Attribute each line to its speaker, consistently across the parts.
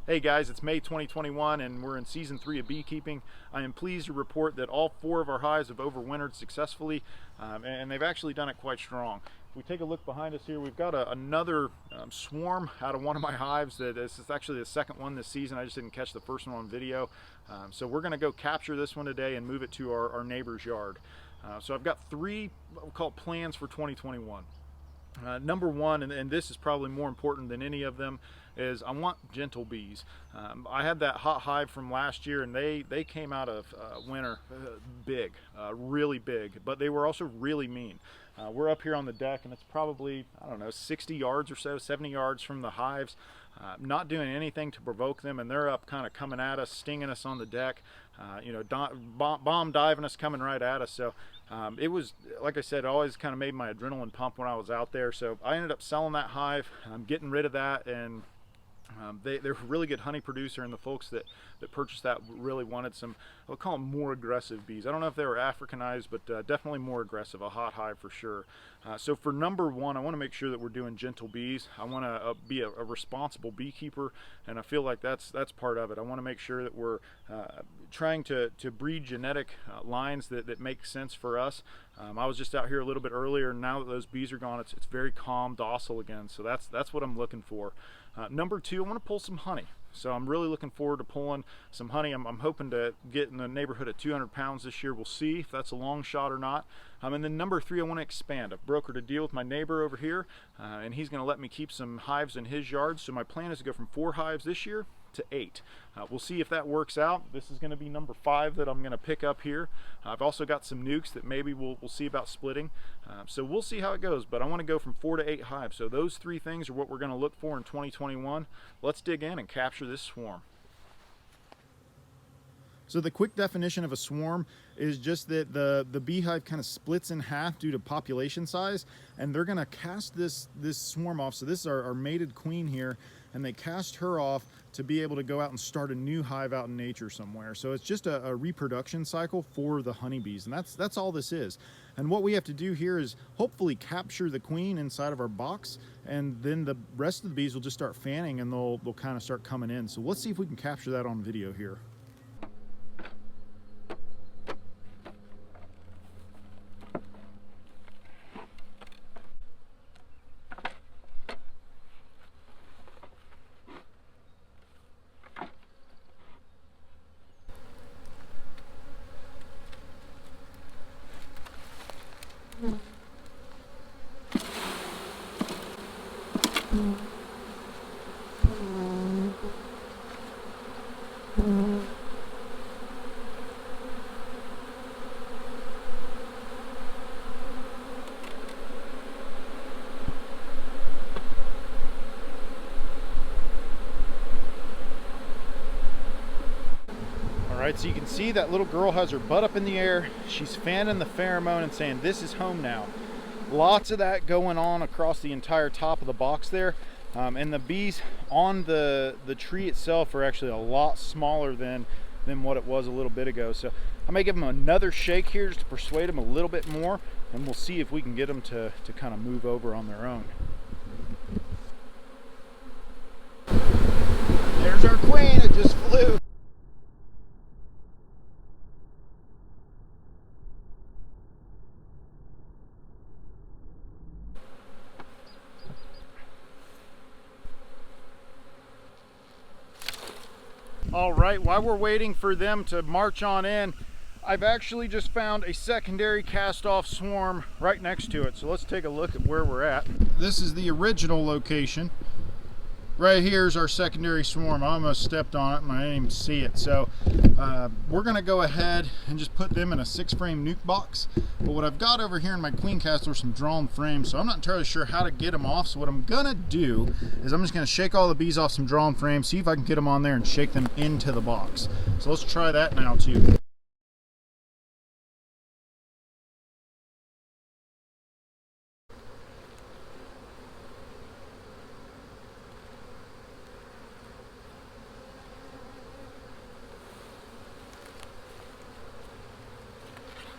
Speaker 1: Hey guys, it's May 2021 and we're in season 3 of beekeeping. I am pleased to report that all 4 of our hives have overwintered successfully, and they've actually done it quite strong. If we take a look behind us here, we've got another swarm out of one of my hives. This is actually the second one this season. I just didn't catch the first one on video. So we're gonna go capture this one today and move it to our neighbor's yard. So I've got 3, what we'll call plans for 2021. Number one, and this is probably more important than any of them, is I want gentle bees. I had that hot hive from last year and they came out of winter big, really big, but they were also really mean. We're up here on the deck and it's probably, I don't know, 60 yards or so, 70 yards from the hives. Not doing anything to provoke them, and they're up kind of coming at us, stinging us on the deck, bomb diving us, coming right at us. So it was, like I said, it always kind of made my adrenaline pump when I was out there. So I ended up selling that hive, getting rid of that, and they're a really good honey producer, and the folks that purchased that really wanted some, I'll call them more aggressive bees. I don't know if they were Africanized, but definitely more aggressive, a hot hive for sure. So for number one, I want to make sure that we're doing gentle bees. I want to be a responsible beekeeper, and I feel like that's part of it. I want to make sure that we're trying to breed genetic lines that make sense for us. I was just out here a little bit earlier, and now that those bees are gone, it's very calm, docile again. So that's what I'm looking for. Number two, I want to pull some honey. So I'm really looking forward to pulling some honey. I'm hoping to get in the neighborhood of 200 pounds this year. We'll see if that's a long shot or not. And then number three, I want to expand. I've brokered a deal with my neighbor over here, and he's going to let me keep some hives in his yard. So my plan is to go from 4 hives this year to 8. We'll see if that works out. This is going to be number 5 that I'm going to pick up here. I've also got some nukes that maybe we'll see about splitting. So we'll see how it goes, but I want to go from 4 to 8 hives. So those 3 things are what we're going to look for in 2021. Let's dig in and capture this swarm. So the quick definition of a swarm is just that the beehive kind of splits in half due to population size, and they're going to cast this swarm off. So this is our mated queen here, and they cast her off to be able to go out and start a new hive out in nature somewhere. So it's just a reproduction cycle for the honeybees, and that's all this is. And what we have to do here is hopefully capture the queen inside of our box, and then the rest of the bees will just start fanning, and they'll kind of start coming in. So let's see if we can capture that on video here. Alright, so you can see that little girl has her butt up in the air. She's fanning the pheromone and saying, "This is home now." Lots of that going on across the entire top of the box there. And the bees on the tree itself are actually a lot smaller than what it was a little bit ago. So I may give them another shake here just to persuade them a little bit more, and we'll see if we can get them to kind of move over on their own. There's our queen, it just flew. All right, while we're waiting for them to march on in, I've actually just found a secondary cast-off swarm right next to it. So let's take a look at where we're at. This is the original location. Right here is our secondary swarm. I almost stepped on it and I didn't even see it. So we're gonna go ahead and just put them in a 6-frame nuke box. But what I've got over here in my queen cast are some drawn frames, so I'm not entirely sure how to get them off. So what I'm gonna do is I'm just gonna shake all the bees off some drawn frames, see if I can get them on there and shake them into the box. So let's try that now too.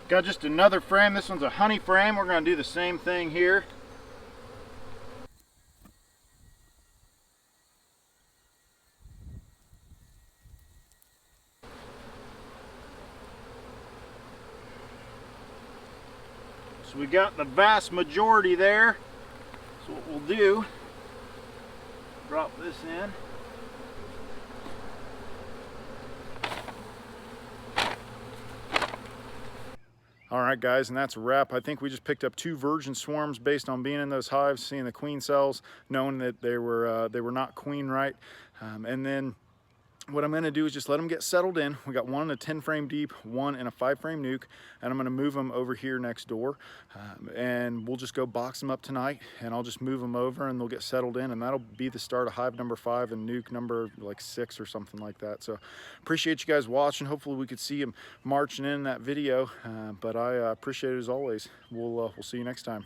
Speaker 1: Got just another frame. This one's a honey frame. We're going to do the same thing here. So we got the vast majority there. So what we'll do, drop this in. All right, guys, and that's a wrap. I think we just picked up 2 virgin swarms based on being in those hives, seeing the queen cells, knowing that they were not queen right, and then what I'm going to do is just let them get settled in. We got one in a 10 frame deep, one in a 5 frame nuke, and I'm going to move them over here next door, and we'll just go box them up tonight, and I'll just move them over and they'll get settled in, and that'll be the start of hive number 5 and nuke number like 6 or something like that. So appreciate you guys watching. Hopefully we could see them marching in that video, but I appreciate it as always. We'll see you next time.